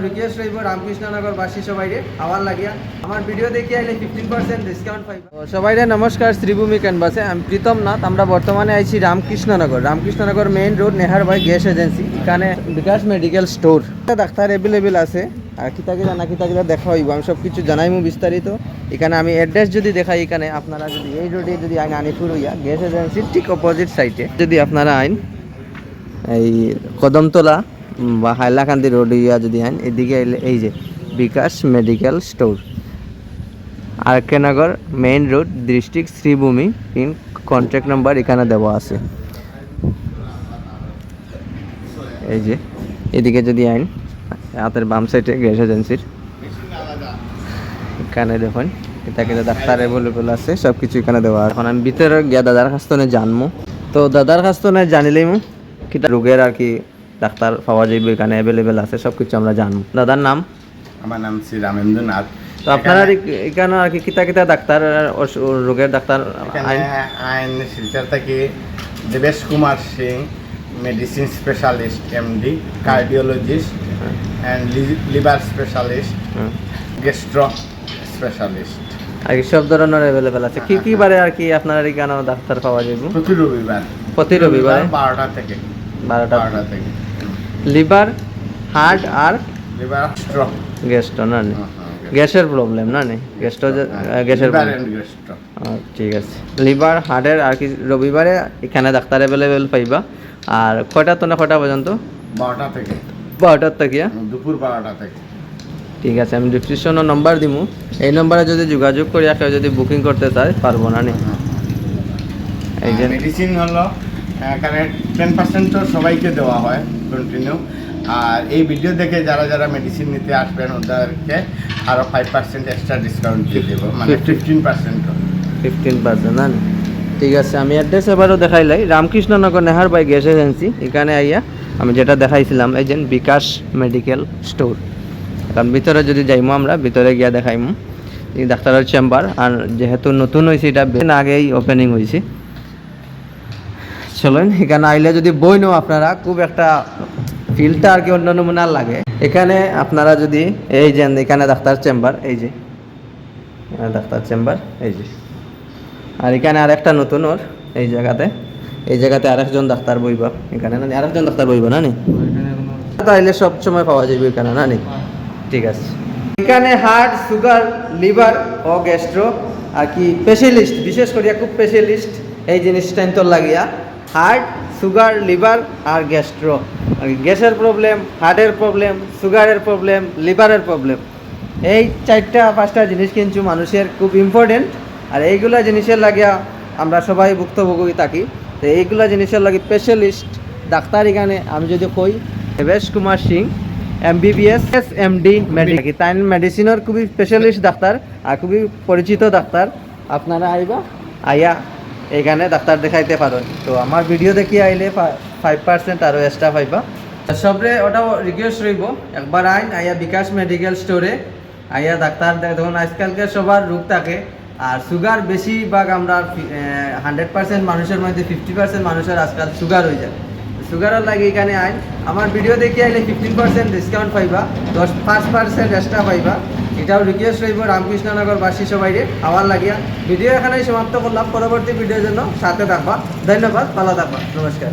Request রইব রামকৃষ্ণনগরবাসী সবাইরে আমার লাগিয়া আমার ভিডিও দেখে আইলে 15% ডিসকাউন্ট পাইবা। সবাইরে নমস্কার, শ্রীভূমি ক্যানভাসে আমি প্রীতম নাথ। আমরা বর্তমানে আইছি Ramkrishnanagar main road Nehar by gas agency. এখানে বিকাশ মেডিকেল স্টোর, ডাক্তার অ্যাভেলেবেল আছে। আর কিতা দেখা হইব আমি সব কিছু জানাইমু বিস্তারিত। এখানে আমি অ্যাড্রেস যদি দেখাই, এখানে আপনারা যদি এই রোডে যদি আইন আনিপুর হইয়া গ্যাস এজেন্সির ঠিক অপোজিট সাইডে যদি আপনারা আইন এই কদমতলা বা হাইলাকান্দি রোড ইয়া যদি আইন এদিকে এলে এই যে Bikash medical store, R K Nagar main road, district Sribhumi. Pin contact number এখানে দেওয়া আছে। এই যে এদিকে যদি আইন হাতের বাম সাইডে গ্যাস এজেন্সির, এখানে দেখুন এটাকে ডাক্তার অ্যাভেলেবল আছে, সব কিছু এখানে দেওয়া। এখন আমি ভিতরে গিয়া দাদার কাছ থেকে জানবো। তো দাদার কাছ থেকে জানিলেই কিটা রোগের আর কি ডাক্তার পাওয়া যাবে, এখানে অ্যাভেলেবেল আছে, সব কিছু আমরা জানবো। দাদার নাম? আমার নাম শ্রী রামেন্দ্রনাথ। তো আপনারা এখানে আর কি কিতা ডাক্তার রোগের ডাক্তার আইন শিলচর থেকে Debesh Kumar Singh, medicine specialist, MD, cardiologist and liver specialist, gastro specialist আর কি সব ধরনের অ্যাভেলেবেল আছে। কি বারে আর কি আপনারা এখানে ডাক্তার পাওয়া যাবে? প্রতি রবিবার 12টা থেকে 12টা থেকে। লিভার, হার্ট আর লিভার স্ট্রোক, গ্যাস্ট্রো না গ্যাসের প্রবলেম না গ্যাসের ঠিক আছে। লিভার, হার্টের আর কি রবিবারে এখানে ডাক্তার অ্যাভেলেবেল পাইবা। আর কয়টা তো না কয়টা পর্যন্ত? 12টা থেকে 12টার থেকে দুপুর 12টা থেকে। ঠিক আছে, আমি ডিসক্রিপশনে নম্বর দিমু। এই নম্বরে যদি যোগাযোগ করি কেউ যদি বুকিং করতে চায় পারবো না এই যে মেডিসিন হলো এখানে 10% তো সবাইকে দেওয়া হয় কন্টিনিউ। আর এই ভিডিও দেখে যারা যারা মেডিসিন নিতে আসবেন ওদেরকে আরও 5% এক্সট্রা ডিসকাউন্ট দিয়ে দেবো, মানে 15% না। ঠিক আছে, আমি অ্যাড্রেস এবারও দেখাইলাই রামকৃষ্ণনগর নেহার বাই গ্যাস এজেন্সি। এখানে আইয়া আমি যেটা দেখাইছিলাম এই যে বিকাশ মেডিকেল স্টোর। কারণ ভিতরে যদি যাইমো আমরা ভিতরে গিয়া দেখাইমু এই ডাক্তারের চেম্বার। আর যেহেতু নতুন হয়েছে এটা আগেই ওপেনিং হয়েছে। চলেন এখানে আইলে যদি বই নো আপনারা খুব একটা ফিলটা আর কি অন্য নমুনার লাগে। এখানে আপনারা যদি এই যে এখানে ডাক্তার চেম্বার, এই যে ডাক্তার চেম্বার এই যে। আর এখানে আর একটা নতুন ওর এই জায়গাতে আরেকজন ডাক্তার বইবা। এখানে না আরেকজন ডাক্তার বইবা না তাইলে সব সময় পাওয়া যাবে এখানে না। ঠিক আছে, এখানে হার্ট, সুগার, লিভার ও গ্যাস্ট্রো আর কি স্পেশালিস্ট, বিশেষ করে খুব স্পেশালিস্ট এই জিনিসটা তো লাগিয়া। হার্ট, সুগার, লিভার আর গ্যাস্ট্রো, গ্যাসের প্রবলেম, হার্টের প্রবলেম, সুগারের প্রবলেম, লিভারের প্রবলেম, এই 4-5টা জিনিস কিন্তু মানুষের খুব ইম্পর্টেন্ট। আর এইগুলা জিনিসের লাগিয়া আমরা সবাই ভুক্তভোগী থাকি। তো এইগুলা জিনিসের লাগে স্পেশালিস্ট ডাক্তার এখানে আমি যদি কই Devesh Kumar Singh MBBS MD medical, তাই মেডিসিনের খুবই স্পেশালিস্ট ডাক্তার আর খুবই পরিচিত ডাক্তার। আপনারা আইয়া এখানে ডাক্তার দেখাইতে পারেন। তো আমার ভিডিও দেখি আইলে 5% আরও এক্সট্রা পাইবা। সবরে ওটাও রিকোয়েস্ট রইব একবার আইয়া বিকাশ মেডিকেল স্টোরে আইয়া ডাক্তার দেখুন। আজকালকে সবার রোগ থাকে। আর সুগার বেশিরভাগ আমরা 100% মানুষের মধ্যে 50% মানুষের আজকাল সুগার হয়ে যায়। সুগারের লাগে এখানে আমার ভিডিও দেখে আইলে 15% ডিসকাউন্ট পাইবা, 5% এক্সট্রা পাইবা। এটাও রিকোয়েস্ট রইব রামকৃষ্ণনগরবাসী সবাইরে আমার লাগিয়া। ভিডিও এখানেই সমাপ্ত করলাম। পরবর্তী ভিডিওর জন্য সাথে থাকবা। ধন্যবাদ, ভালো থাকবা, নমস্কার।